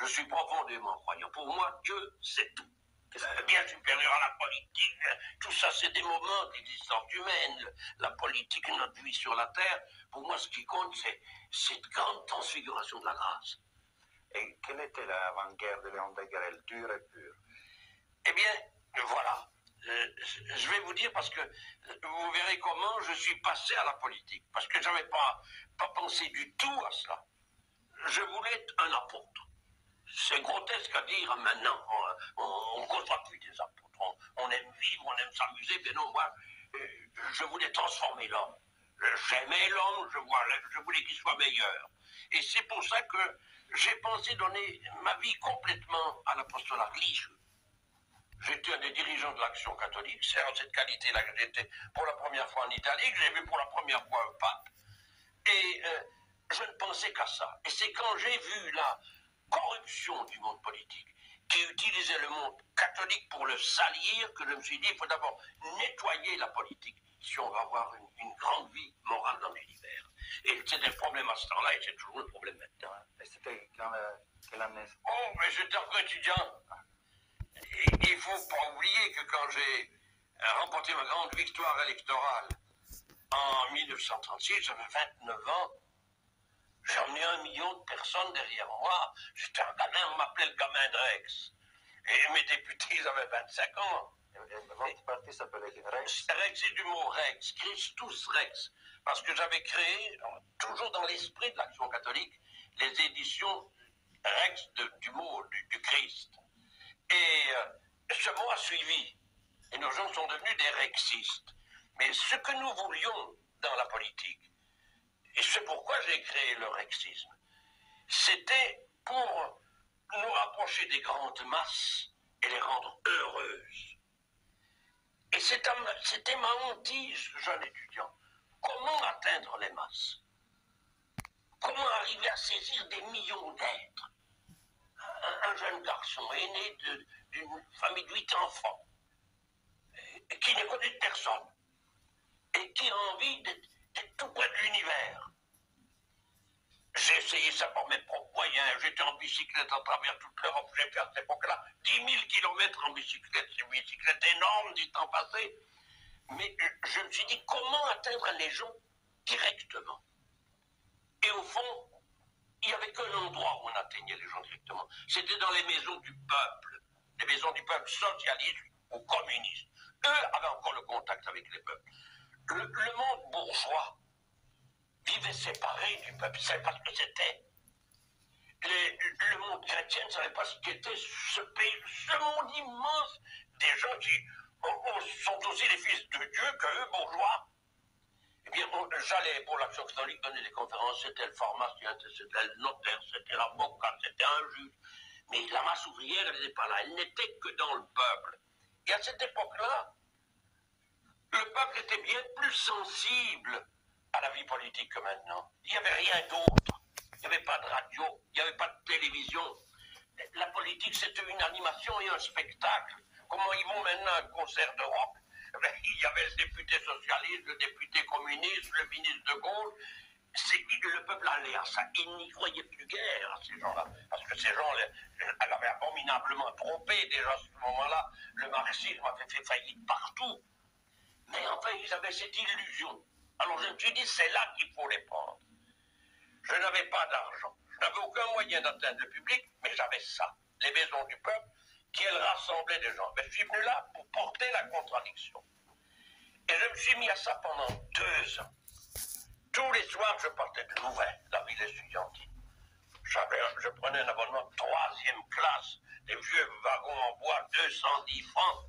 suis profondément croyant. Pour moi, Dieu, c'est tout. Bien supérieur à la politique. Tout ça, c'est des moments d'existence humaine. La politique, notre vie sur la terre. Pour moi, ce qui compte, c'est cette grande transfiguration de la grâce. Et quelle était l'avant-guerre de Léon Degrelle, dure et pure? Eh bien, voilà. Je vais vous dire parce que vous verrez comment je suis passé à la politique. Parce que je n'avais pas pensé du tout à cela. Je voulais être un apôtre. C'est grotesque à dire maintenant. On ne conçoit plus des apôtres. On aime vivre, on aime s'amuser. Mais non, moi, je voulais transformer l'homme. J'aimais l'homme, je voulais qu'il soit meilleur. Et c'est pour ça que j'ai pensé donner ma vie complètement à l'apostolat religieux. J'étais un des dirigeants de l'Action catholique. C'est en cette qualité-là que j'étais pour la première fois en Italie, que j'ai vu pour la première fois un pape. Et je ne pensais qu'à ça. Et c'est quand j'ai vu la corruption du monde politique, qui utilisait le monde catholique pour le salir, que je me suis dit, il faut d'abord nettoyer la politique si on va avoir une grande vie morale dans l'univers. Et c'était le problème à ce temps-là, et c'est toujours le problème maintenant. Et c'était quelle année? Oh, mais j'étais encore étudiant. Et il ne faut pas oublier que quand j'ai remporté ma grande victoire électorale en 1936, j'avais 29 ans. J'ai emmené 1 million de personnes derrière moi. J'étais un gamin, on m'appelait le gamin de Rex. Et mes députés, ils avaient 25 ans. Votre parti s'appelait Rex? Rex, c'est du mot Rex, Christus Rex. Parce que j'avais créé, toujours dans l'esprit de l'Action catholique, les éditions Rex du mot du Christ. Et ce mot a suivi. Et nos gens sont devenus des rexistes. Mais ce que nous voulions dans la politique, et c'est pourquoi j'ai créé le rexisme, c'était pour nous rapprocher des grandes masses et les rendre heureuses. Et c'était ma hantise, jeune étudiant. Comment atteindre les masses? Comment arriver à saisir des millions d'êtres? Un jeune garçon est né d'une famille de 8 enfants, et qui n'est connu de personne, et qui a envie d'être tout près de l'univers. J'ai essayé ça par mes propres moyens. J'étais en bicyclette à travers toute l'Europe. J'ai fait à cette époque-là 10 000 kilomètres en bicyclette. C'est une bicyclette énorme du temps passé. Mais je me suis dit, comment atteindre les gens directement? Et au fond, il n'y avait qu'un endroit où on atteignait les gens directement. C'était dans les maisons du peuple. Les maisons du peuple socialistes ou communistes. Eux avaient encore le contact avec les peuples. Le monde bourgeois vivait séparé du peuple. Il ne savait pas ce que c'était. Le monde chrétien ne savait pas ce qu'était ce pays, ce monde immense des gens qui sont aussi les fils de Dieu qu'eux, bourgeois. Eh bien, j'allais pour l'Action catholique donner des conférences, c'était le pharmacien, c'était le notaire, c'était l'avocat, c'était un juge. Mais la masse ouvrière, elle n'était pas là, elle n'était que dans le peuple. Et à cette époque-là, le peuple était bien plus sensible à la vie politique que maintenant. Il n'y avait rien d'autre. Il n'y avait pas de radio, il n'y avait pas de télévision. La politique, c'était une animation et un spectacle. Comment ils vont maintenant à un concert de rock? Il y avait le député socialiste, le député communiste, le ministre de gauche. Le peuple allait à ça. Il n'y croyait plus guère à ces gens-là. Parce que ces gens, elle avait abominablement trompé déjà à ce moment-là. Le marxisme avait fait faillite partout. Mais enfin, ils avaient cette illusion. Alors je me suis dit, c'est là qu'il faut les prendre. Je n'avais pas d'argent. Je n'avais aucun moyen d'atteindre le public, mais j'avais ça. Les maisons du peuple, qui elles rassemblaient des gens. Mais je suis venu là pour porter la contradiction. Et je me suis mis à ça pendant 2 ans. Tous les soirs, je partais de Louvain, la ville estudiantine. Je prenais un abonnement de 3e classe, des vieux wagons en bois, 210 francs,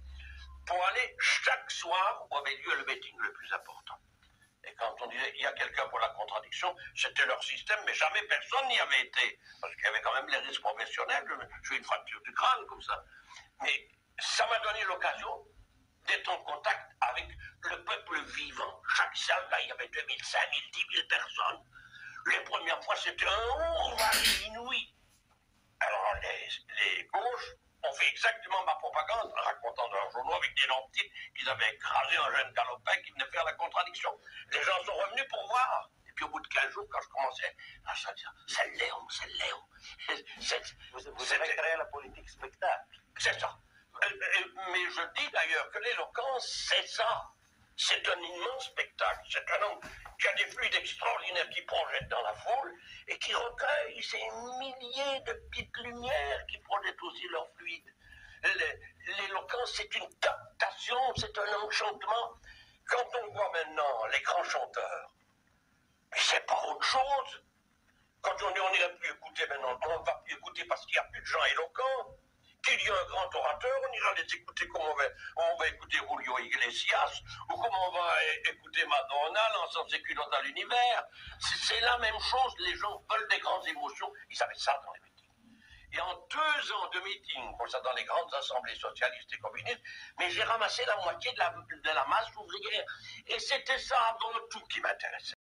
pour aller chaque soir où avait lieu le meeting le plus important. Et quand on disait, il y a quelqu'un pour la contradiction, c'était leur système, mais jamais personne n'y avait été. Parce qu'il y avait quand même les risques professionnels. Je suis une fracture du crâne, comme ça. Mais ça m'a donné l'occasion d'être en contact avec le peuple vivant. Chaque salle, là, il y avait 2000, 5000, 10 000 personnes. Les premières fois, c'était un ourvari inouï. Alors, les gauches ont fait exactement ma propagande, racontant dans leurs journaux avec des lampes petites qu'ils avaient écrasé un jeune galopin qui venait faire la contradiction. Les gens sont revenus pour voir. Et puis au bout de 15 jours, quand je commençais à se dire, c'est Léon, c'est Léon. Vous avez créé la politique spectacle. C'est ça. Mais je dis d'ailleurs que l'éloquence, c'est ça. C'est un immense spectacle. C'est un homme qui a des fluides extraordinaires qui projette dans la foule et qui recueille ces milliers de petites lumières qui projettent aussi leurs fluides. L'éloquence, c'est une captation, c'est un enchantement. Quand on voit maintenant les grands chanteurs, mais c'est pas autre chose. Quand on n'irait plus écouter maintenant, on ne va plus écouter parce qu'il n'y a plus de gens éloquents. Qu'il y a un grand orateur, on ira les écouter comme on va écouter Julio Iglesias, ou comme on va écouter Madonna, l'ensemble des culottes à l'univers. C'est la même chose, les gens veulent des grandes émotions, ils avaient ça dans les meetings. Et en 2 ans de meetings, comme ça dans les grandes assemblées socialistes et communistes, mais j'ai ramassé la moitié de la masse ouvrière. Et c'était ça avant tout qui m'intéressait.